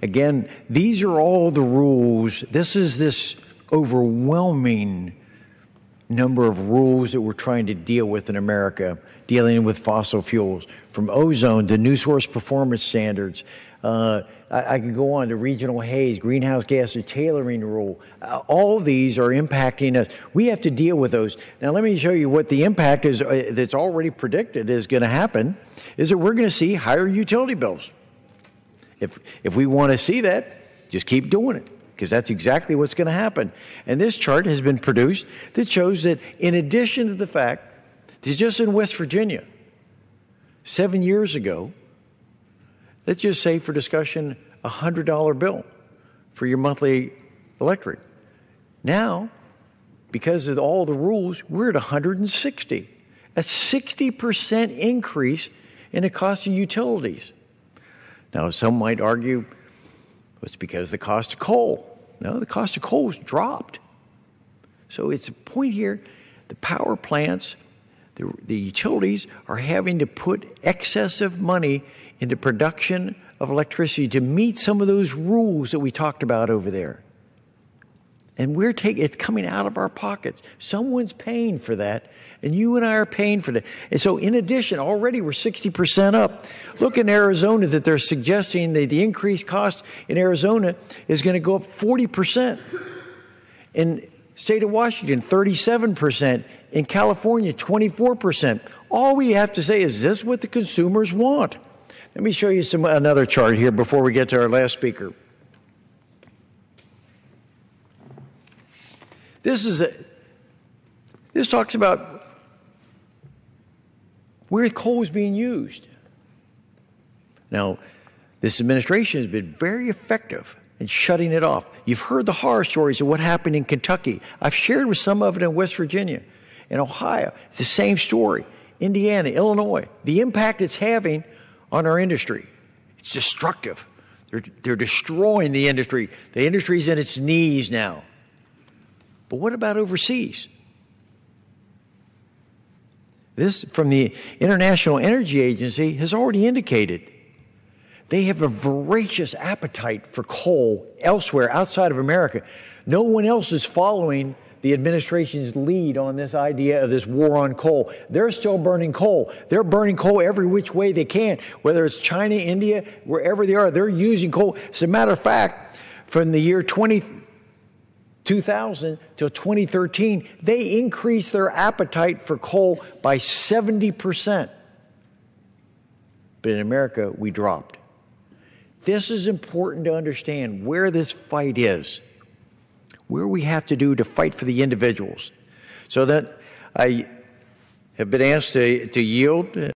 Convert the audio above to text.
Again, these are all the rules. This is this overwhelming number of rules that we're trying to deal with in America, dealing with fossil fuels, from ozone to new source performance standards. I could go on to regional haze, greenhouse gas tailoring rule. All of these are impacting us. We have to deal with those. Now, let me show you what the impact is that's already predicted is going to happen, is that we're going to see higher utility bills. If we want to see that, just keep doing it, because that's exactly what's going to happen. And this chart has been produced that shows that in addition to the fact that just in West Virginia, 7 years ago, let's just say for discussion, a $100 bill for your monthly electric. Now, because of all the rules, we're at $160. A 60% increase in the cost of utilities. Now, some might argue it's because of the cost of coal. No, the cost of coal has dropped. So it's a point here, the power plants, the utilities are having to put excessive money into production of electricity to meet some of those rules that we talked about over there. And it's coming out of our pockets. Someone's paying for that, and you and I are paying for that. And so in addition, already we're 60% up. Look in Arizona that they're suggesting that the increased cost in Arizona is going to go up 40%. In state of Washington, 37%. In California, 24%. All we have to say is this what the consumers want? Let me show you another chart here before we get to our last speaker. This talks about where coal is being used. Now, this administration has been very effective in shutting it off. You've heard the horror stories of what happened in Kentucky. I've shared with some of it in West Virginia. In Ohio, it's the same story. Indiana, Illinois, the impact it's having on our industry. It's destructive. They're destroying the industry. The industry's in its knees now. But what about overseas? This, from the International Energy Agency, has already indicated they have a voracious appetite for coal elsewhere outside of America. No one else is following the administration's lead on this idea of this war on coal. They're still burning coal. They're burning coal every which way they can, whether it's China, India, wherever they are, they're using coal. As a matter of fact, from the year 2000 till 2013, they increased their appetite for coal by 70%. But in America, we dropped. This is important to understand where this fight is, where we have to do to fight for the individuals. So that I have been asked to yield